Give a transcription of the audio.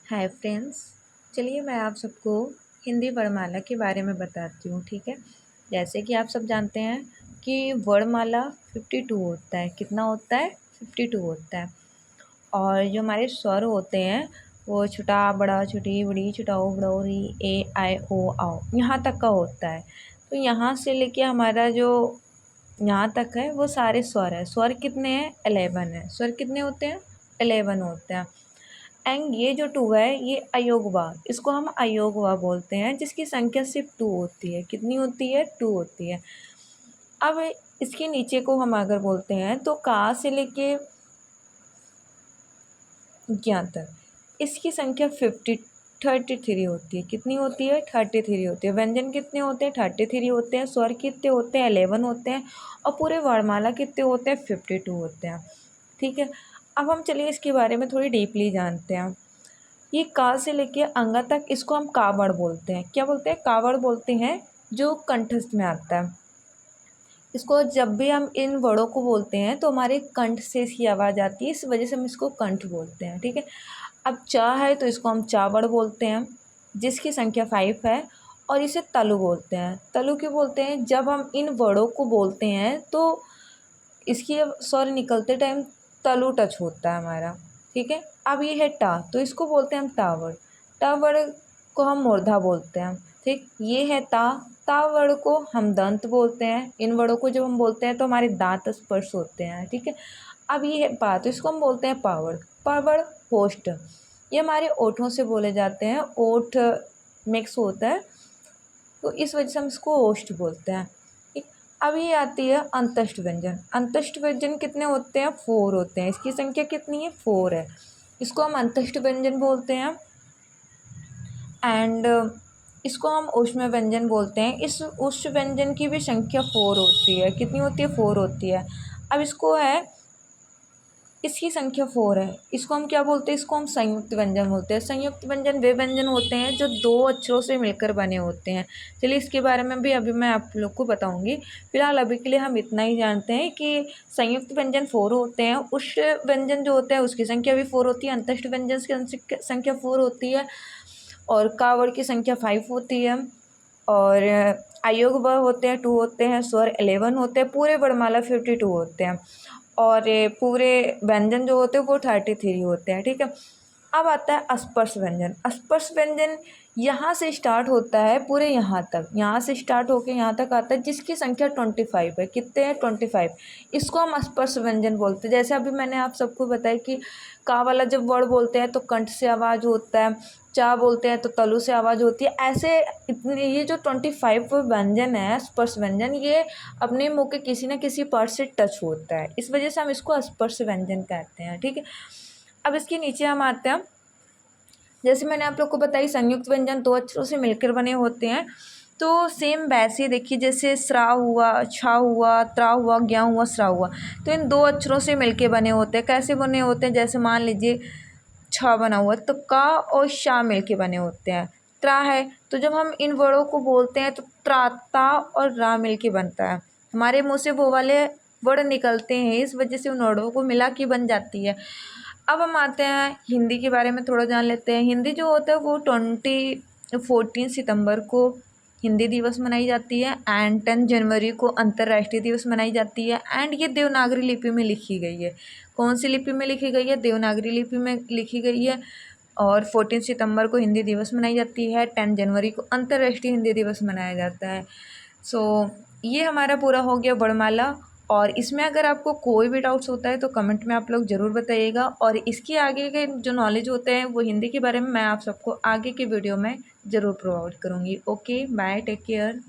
Hi friends. चलिए मैं आप सबको हिंदी वर्णमाला के बारे में बताती हूँ, ठीक है। जैसे कि आप सब जानते हैं कि वर्णमाला 52 होता है। कितना होता है? 52 होता है। और जो हमारे स्वर होते हैं वो छोटा बड़ा छोटी बड़ी छोटाऊ बड़ौरी ए आई ओ आओ यहाँ तक का होता है। तो यहाँ से लेके हमारा जो यहाँ तक है वो सारे स्वर है। स्वर कितने हैं? 11 है। स्वर कितने होते हैं? 11 होते हैं। एंड ये जो 2 है ये अयोगवा, इसको हम अयोगवा बोलते हैं, जिसकी संख्या सिर्फ 2 होती है। कितनी होती है? 2 होती है। अब इसके नीचे को हम अगर बोलते हैं तो का से लेके ज्ञ तक इसकी संख्या 33 होती है। कितनी होती है? 33 होती है। व्यंजन कितने होते हैं? 33 होते हैं। स्वर कितने होते हैं? 11 होते हैं। और पूरे वर्णमाला कितने होते हैं? 52 होते हैं, ठीक है। अब हम चलिए इसके बारे में थोड़ी डीपली जानते हैं। ये का से लेके अंगा तक इसको हम कावड़ बोलते हैं। क्या बोलते हैं? कावड़ बोलते हैं, जो कंठस्थ में आता है। इसको जब भी हम इन वर्डों को बोलते हैं तो हमारे कंठ से इसकी आवाज़ आती है, इस वजह से हम इसको कंठ बोलते हैं, ठीक है। अब चा है तो इसको हम चावड़ बोलते हैं, जिसकी संख्या 5 है। और इसे तलु बोलते हैं। तलु क्यों बोलते हैं? जब हम इन वर्डों को बोलते हैं तो इसकी स्वर निकलते टाइम तलु टच होता है हमारा, ठीक है। अब ये है टा, तो इसको बोलते हैं हम टावड़। टावड़ को हम मूर्धा बोलते हैं, ठीक। ये है ता, तावड़ को हम दंत बोलते हैं। इन वर्डों को जब हम बोलते हैं तो हमारे दांत स्पर्श होते हैं, ठीक है। अब ये है पा, तो इसको हम बोलते हैं पावड़। पावड़ होस्ट, ये हमारे ओठों से बोले जाते हैं। ओठ मिक्स होता है तो इस वजह से हम इसको ओष्ठ बोलते हैं, ठीक। अब ये आती है अंतस्थ व्यंजन। अंतस्थ व्यंजन कितने होते हैं? 4 होते हैं। इसकी संख्या कितनी है? 4 है। इसको हम अंतस्थ व्यंजन बोलते हैं। एंड इसको हम ऊष्म व्यंजन बोलते हैं। इस ऊष्म व्यंजन की भी संख्या 4 होती है। कितनी होती है? 4 होती है। अब इसको है, इसकी संख्या 4 है। इसको हम क्या बोलते हैं? इसको हम संयुक्त व्यंजन बोलते हैं। संयुक्त व्यंजन वे व्यंजन होते हैं जो 2 अक्षरों से मिलकर बने होते हैं। चलिए इसके बारे में भी अभी मैं आप लोग को बताऊंगी। फिलहाल अभी के लिए हम इतना ही जानते हैं कि संयुक्त व्यंजन 4 होते हैं। उष्ण व्यंजन जो होता है उसकी संख्या भी 4 होती है। अंतस्थ व्यंजन की संख्या 4 होती है। और कावड़ की संख्या 5 होती है। और अयोग व होते हैं 2 होते हैं। स्वर 11 होते हैं। पूरे वर्णमाला 52 होते हैं। और ये पूरे व्यंजन जो होते हैं वो 33 होते हैं, ठीक है। अब आता है स्पर्श व्यंजन। स्पर्श व्यंजन यहाँ से स्टार्ट होता है पूरे यहाँ तक, यहाँ से स्टार्ट होकर यहाँ तक आता है, जिसकी संख्या 25 है। कितने हैं? 25। इसको हम स्पर्श व्यंजन बोलते हैं। जैसे अभी मैंने आप सबको बताया कि का वाला जब वर्ड बोलते हैं तो कंठ से आवाज़ होता है, चा बोलते हैं तो तलु से आवाज़ होती है। ऐसे इतने ये जो 25 व्यंजन है स्पर्श व्यंजन, ये अपने मुँह के किसी न किसी पार्ट से टच होता है, इस वजह से हम इसको स्पर्श व्यंजन कहते हैं, ठीक है। अब इसके नीचे हम आते हैं। जैसे मैंने आप लोग को बताई संयुक्त व्यंजन 2 अक्षरों से मिलकर बने होते हैं। तो सेम वैसे देखिए, जैसे स्रा हुआ, छा हुआ, त्रा हुआ, ज्ञा हुआ, स्रा हुआ, तो इन 2 अक्षरों से मिलके बने होते हैं। कैसे बने होते हैं? जैसे मान लीजिए छ बना हुआ तो का और शा मिलके बने होते हैं। त्रा है तो जब हम इन वर्डों को बोलते हैं तो त्राता और रा मिलके बनता है। हमारे मुंह से वो वाले वर्ड निकलते हैं, इस वजह से उन वर्डों को मिला के बन जाती है। अब हम आते हैं हिंदी के बारे में थोड़ा जान लेते हैं। हिंदी जो होता है वो 14 सितंबर को हिंदी दिवस मनाई जाती है। एंड 10 जनवरी को अंतर्राष्ट्रीय दिवस मनाई जाती है। एंड ये देवनागरी लिपि में लिखी गई है। कौन सी लिपि में लिखी गई है? देवनागरी लिपि में लिखी गई है। और 14 सितंबर को हिंदी दिवस मनाई जाती है। 10 जनवरी को अंतर्राष्ट्रीय हिंदी दिवस मनाया जाता है। सो ये हमारा पूरा हो गया वर्णमाला। और इसमें अगर आपको कोई भी डाउट्स होता है तो कमेंट में आप लोग ज़रूर बताइएगा। और इसके आगे के जो नॉलेज होते हैं वो हिंदी के बारे में मैं आप सबको आगे के वीडियो में ज़रूर प्रोवाइड करूँगी। Okay bye, take care.